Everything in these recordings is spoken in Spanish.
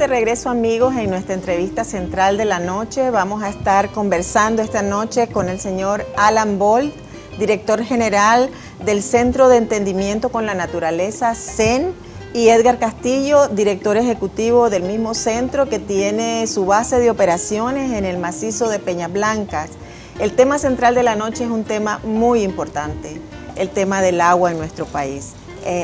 de regreso, amigos, en nuestra entrevista central de la noche. Vamos a estar conversando esta noche con el señor Alan Bolt, director general del Centro de Entendimiento con la Naturaleza, CEN, y Edgar Castillo, director ejecutivo del mismo centro, que tiene su base de operaciones en el macizo de Peñas Blancas. El tema central de la noche es un tema muy importante, el tema del agua en nuestro país.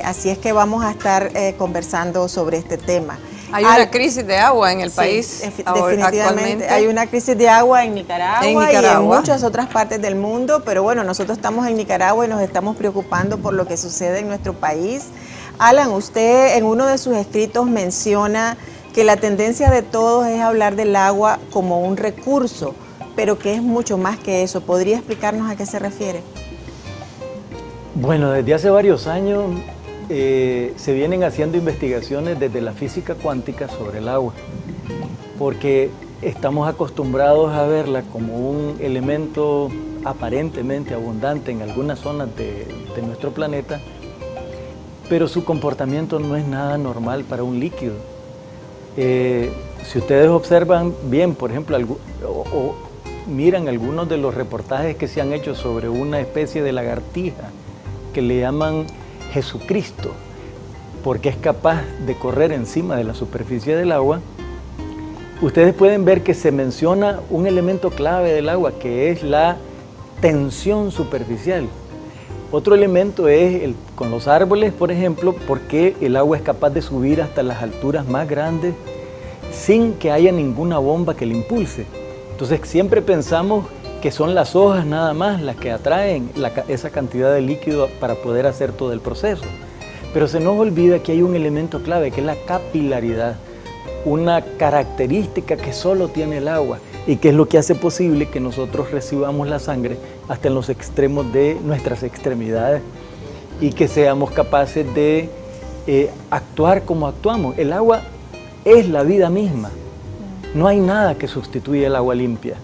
Así es que vamos a estar conversando sobre este tema. Hay una crisis de agua en el país definitivamente. Actualmente. Hay una crisis de agua en Nicaragua y en muchas otras partes del mundo, pero bueno, nosotros estamos en Nicaragua y nos estamos preocupando por lo que sucede en nuestro país. Alan, usted en uno de sus escritos menciona que la tendencia de todos es hablar del agua como un recurso, pero que es mucho más que eso. ¿Podría explicarnos a qué se refiere? Bueno, desde hace varios años se vienen haciendo investigaciones desde la física cuántica sobre el agua, porque estamos acostumbrados a verla como un elemento aparentemente abundante en algunas zonas de nuestro planeta, pero su comportamiento no es nada normal para un líquido. Si ustedes observan bien, por ejemplo, o miran algunos de los reportajes que se han hecho sobre una especie de lagartija que le llaman Jesucristo, porque es capaz de correr encima de la superficie del agua, ustedes pueden ver que se menciona un elemento clave del agua, que es la tensión superficial. Otro elemento es con los árboles, por ejemplo, porque el agua es capaz de subir hasta las alturas más grandes sin que haya ninguna bomba que le impulse. Entonces siempre pensamos que son las hojas nada más las que atraen esa cantidad de líquido para poder hacer todo el proceso. Pero se nos olvida que hay un elemento clave, que es la capilaridad, una característica que solo tiene el agua y que es lo que hace posible que nosotros recibamos la sangre hasta en los extremos de nuestras extremidades y que seamos capaces de actuar como actuamos. El agua es la vida misma, no hay nada que sustituya el agua limpia.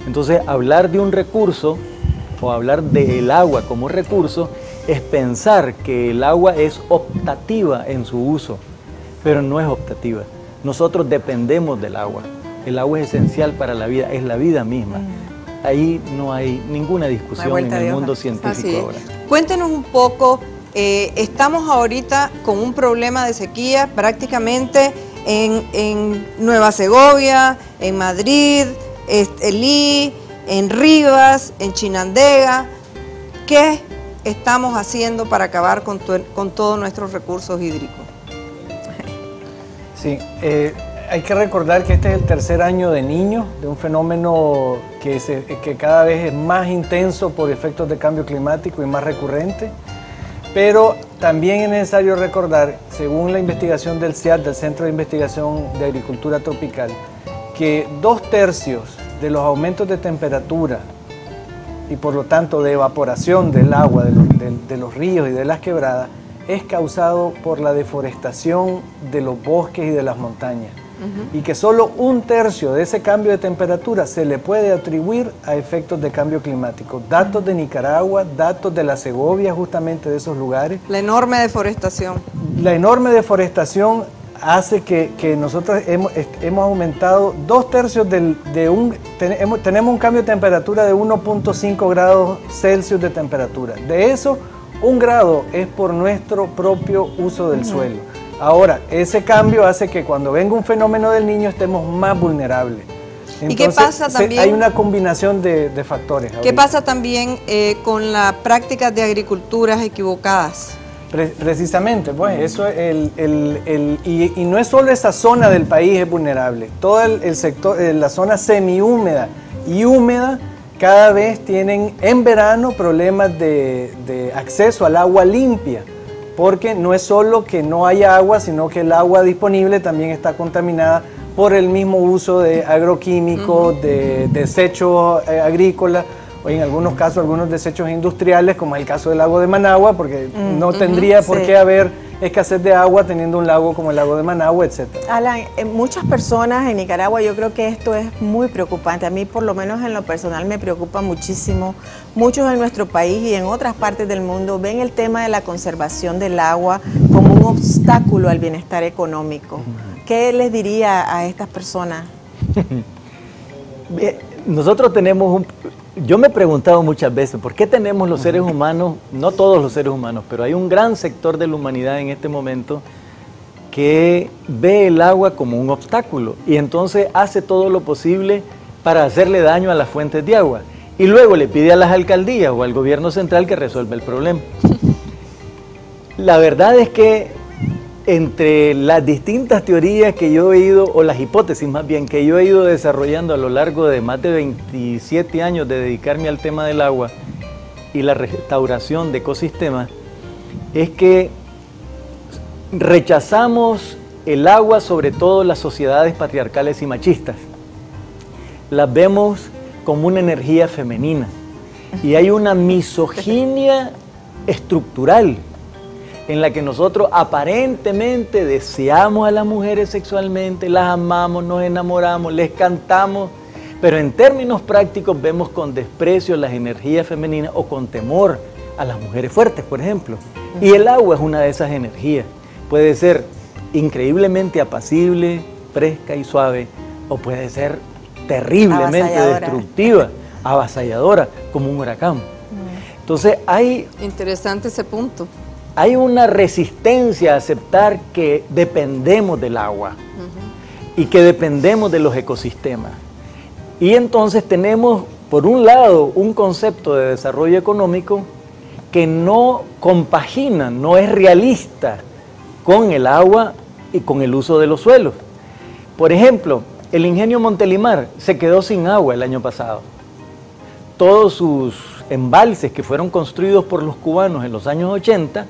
Entonces, hablar de un recurso o hablar del agua como recurso es pensar que el agua es optativa en su uso, pero no es optativa. Nosotros dependemos del agua. El agua es esencial para la vida, es la vida misma. Ahí no hay ninguna discusión en el mundo científico ahora. Cuéntenos un poco, estamos ahorita con un problema de sequía prácticamente en Nueva Segovia, en Madrid, Estelí, en Rivas, en Chinandega. ¿Qué estamos haciendo para acabar con todos nuestros recursos hídricos? Sí, hay que recordar que este es el tercer año de Niño, de un fenómeno que cada vez es más intenso por efectos de cambio climático y más recurrente. Pero también es necesario recordar, según la investigación del CIAT, del Centro de Investigación de Agricultura Tropical, que 2/3 de los aumentos de temperatura y por lo tanto de evaporación del agua de los ríos y de las quebradas es causado por la deforestación de los bosques y de las montañas. Y que solo 1/3 de ese cambio de temperatura se le puede atribuir a efectos de cambio climático. Datos de Nicaragua, datos de la Segovia, justamente de esos lugares. La enorme deforestación. La enorme deforestación hace que nosotros hemos aumentado 2/3 tenemos un cambio de temperatura de 1.5 grados Celsius de temperatura. De eso, 1 grado es por nuestro propio uso del suelo. Ahora, ese cambio hace que cuando venga un fenómeno del Niño estemos más vulnerables. Entonces, ¿y qué pasa también? Hay una combinación de factores. ¿Qué pasa también con las prácticas de agriculturas equivocadas? Precisamente, pues eso y no es solo esa zona del país es vulnerable, todo el sector, la zona semihúmeda y húmeda cada vez tienen en verano problemas de acceso al agua limpia, porque no es solo que no haya agua, sino que el agua disponible también está contaminada por el mismo uso de agroquímicos, de desechos agrícolas, o en algunos casos algunos desechos industriales, como es el caso del lago de Managua, porque no tendría por qué haber escasez de agua teniendo un lago como el lago de Managua, etc. Alan, muchas personas en Nicaragua, yo creo que esto es muy preocupante. A mí, por lo menos en lo personal, me preocupa muchísimo. Muchos en nuestro país y en otras partes del mundo ven el tema de la conservación del agua como un obstáculo al bienestar económico. ¿qué les diría a estas personas? Nosotros tenemos yo me he preguntado muchas veces, ¿por qué tenemos los seres humanos, no todos los seres humanos, pero hay un gran sector de la humanidad en este momento que ve el agua como un obstáculo y entonces hace todo lo posible para hacerle daño a las fuentes de agua y luego le pide a las alcaldías o al gobierno central que resuelva el problema? La verdad es que entre las distintas teorías que yo he ido, o las hipótesis más bien, que yo he ido desarrollando a lo largo de más de 27 años de dedicarme al tema del agua y la restauración de ecosistemas, es que rechazamos el agua, sobre todo las sociedades patriarcales y machistas. Las vemos como una energía femenina y hay una misoginia estructural en la que nosotros aparentemente deseamos a las mujeres sexualmente, las amamos, nos enamoramos, les cantamos, pero en términos prácticos vemos con desprecio las energías femeninas o con temor a las mujeres fuertes, por ejemplo. Y el agua es una de esas energías. Puede ser increíblemente apacible, fresca y suave, o puede ser terriblemente destructiva, avasalladora, como un huracán. Entonces hay... Interesante ese punto. Hay una resistencia a aceptar que dependemos del agua y que dependemos de los ecosistemas. Y entonces tenemos, por un lado, un concepto de desarrollo económico que no compagina, no es realista con el agua y con el uso de los suelos. Por ejemplo, el ingenio Montelimar se quedó sin agua el año pasado. Todos sus embalses que fueron construidos por los cubanos en los años 80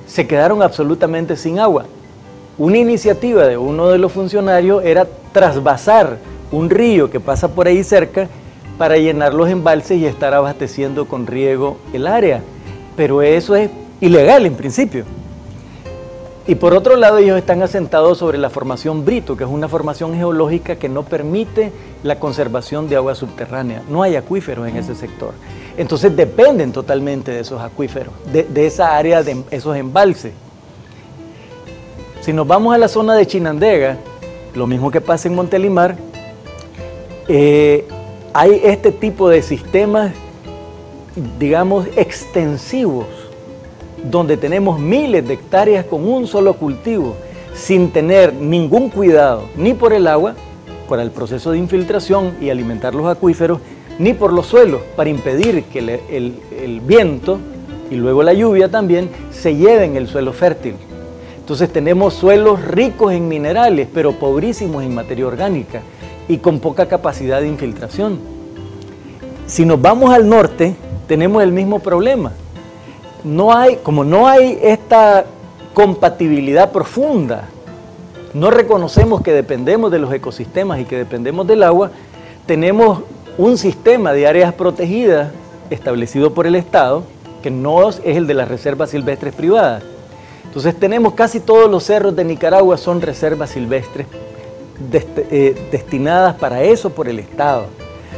se quedaron absolutamente sin agua. Una iniciativa de uno de los funcionarios era trasvasar un río que pasa por ahí cerca para llenar los embalses y estar abasteciendo con riego el área. Pero eso es ilegal en principio. Y por otro lado, ellos están asentados sobre la formación Brito, que es una formación geológica que no permite la conservación de agua subterránea. No hay acuíferos en ese sector. Entonces dependen totalmente de esos acuíferos, de esa área, de esos embalses. Si nos vamos a la zona de Chinandega, lo mismo que pasa en Montelimar, hay este tipo de sistemas, digamos, extensivos, donde tenemos miles de hectáreas con un solo cultivo, sin tener ningún cuidado, ni por el agua, por el proceso de infiltración y alimentar los acuíferos, ni por los suelos, para impedir que el viento y luego la lluvia también se lleven el suelo fértil. Entonces tenemos suelos ricos en minerales, pero pobrísimos en materia orgánica y con poca capacidad de infiltración. Si nos vamos al norte, tenemos el mismo problema. Como no hay esta compatibilidad profunda, no reconocemos que dependemos de los ecosistemas y que dependemos del agua, tenemos un sistema de áreas protegidas establecido por el Estado, que no es el de las reservas silvestres privadas. Entonces tenemos casi todos los cerros de Nicaragua son reservas silvestres destinadas para eso por el Estado,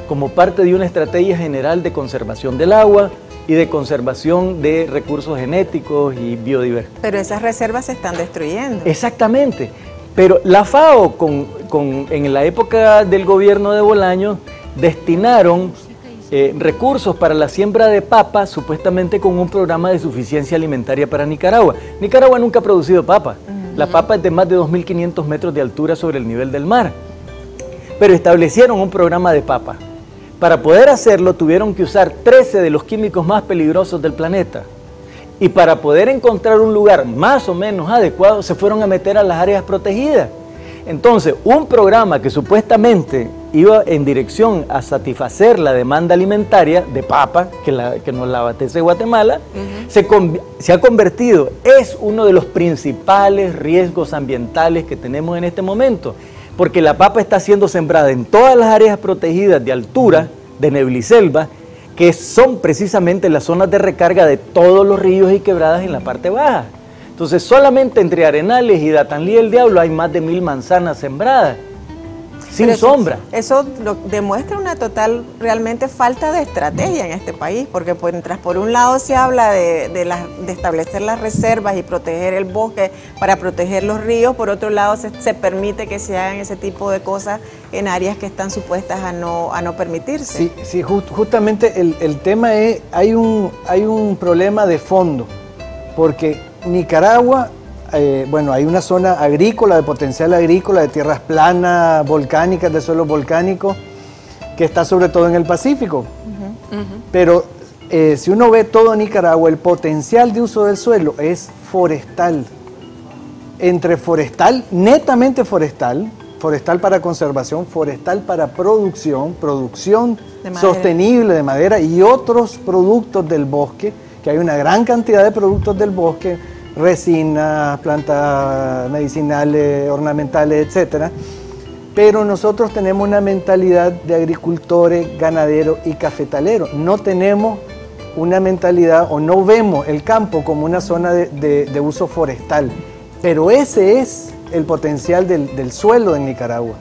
como parte de una estrategia general de conservación del agua y de conservación de recursos genéticos y biodiversidad. Pero esas reservas se están destruyendo. Exactamente. Pero la FAO, en la época del gobierno de Bolaños, destinaron recursos para la siembra de papa, supuestamente con un programa de suficiencia alimentaria para Nicaragua. Nicaragua nunca ha producido papa. La papa es de más de 2.500 metros de altura sobre el nivel del mar. Pero establecieron un programa de papa. Para poder hacerlo tuvieron que usar 13 de los químicos más peligrosos del planeta. Y para poder encontrar un lugar más o menos adecuado, se fueron a meter a las áreas protegidas. Entonces, un programa que supuestamente iba en dirección a satisfacer la demanda alimentaria de papa, que nos la abastece Guatemala, se ha convertido, es uno de los principales riesgos ambientales que tenemos en este momento, porque la papa está siendo sembrada en todas las áreas protegidas de altura, de nebliselva, que son precisamente las zonas de recarga de todos los ríos y quebradas en la parte baja. Entonces, solamente entre Arenales y Datanlí del Diablo hay más de 1000 manzanas sembradas. sin sombra. Eso demuestra una total, realmente falta de estrategia en este país, porque mientras por un lado se habla de establecer las reservas y proteger el bosque para proteger los ríos, por otro lado se permite que se hagan ese tipo de cosas en áreas que están supuestas a no permitirse. Sí, justamente el tema es, hay un problema de fondo, porque Nicaragua, bueno, hay una zona agrícola, de potencial agrícola, de tierras planas, volcánicas, de suelos volcánicos, que está sobre todo en el Pacífico. Pero si uno ve todo Nicaragua, el potencial de uso del suelo es forestal. Entre forestal, netamente forestal para conservación, forestal para producción sostenible de madera y otros productos del bosque, que hay una gran cantidad de productos del bosque, resinas, plantas medicinales, ornamentales, etcétera. Pero nosotros tenemos una mentalidad de agricultores, ganaderos y cafetaleros. No tenemos una mentalidad o no vemos el campo como una zona de uso forestal. Pero ese es el potencial del suelo en Nicaragua.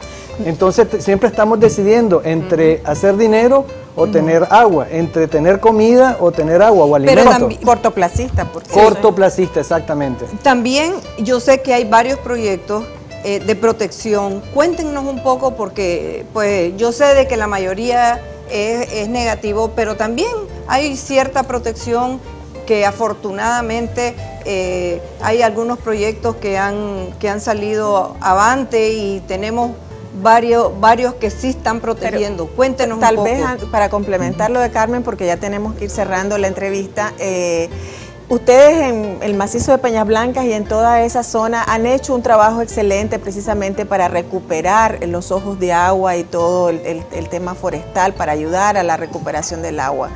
Entonces siempre estamos decidiendo entre hacer dinero o tener agua, entre tener comida o tener agua o alimento. Cortoplacista. Cortoplacista, exactamente. También yo sé que hay varios proyectos de protección. Cuéntenos un poco, porque pues yo sé de que la mayoría es negativo, pero también hay cierta protección que afortunadamente hay algunos proyectos que han salido avante y tenemos varios que sí están protegiendo. Pero cuéntenos un poco. Tal vez para complementar lo de Carmen, porque ya tenemos que ir cerrando la entrevista, ustedes en el macizo de Peñas Blancas y en toda esa zona han hecho un trabajo excelente precisamente para recuperar los ojos de agua y todo el tema forestal, para ayudar a la recuperación del agua.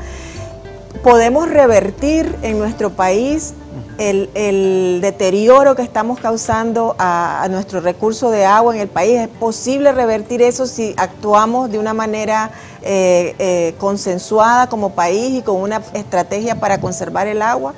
¿Podemos revertir en nuestro país el deterioro que estamos causando a nuestro recurso de agua en el país? ¿Es posible revertir eso si actuamos de una manera consensuada como país y con una estrategia para conservar el agua?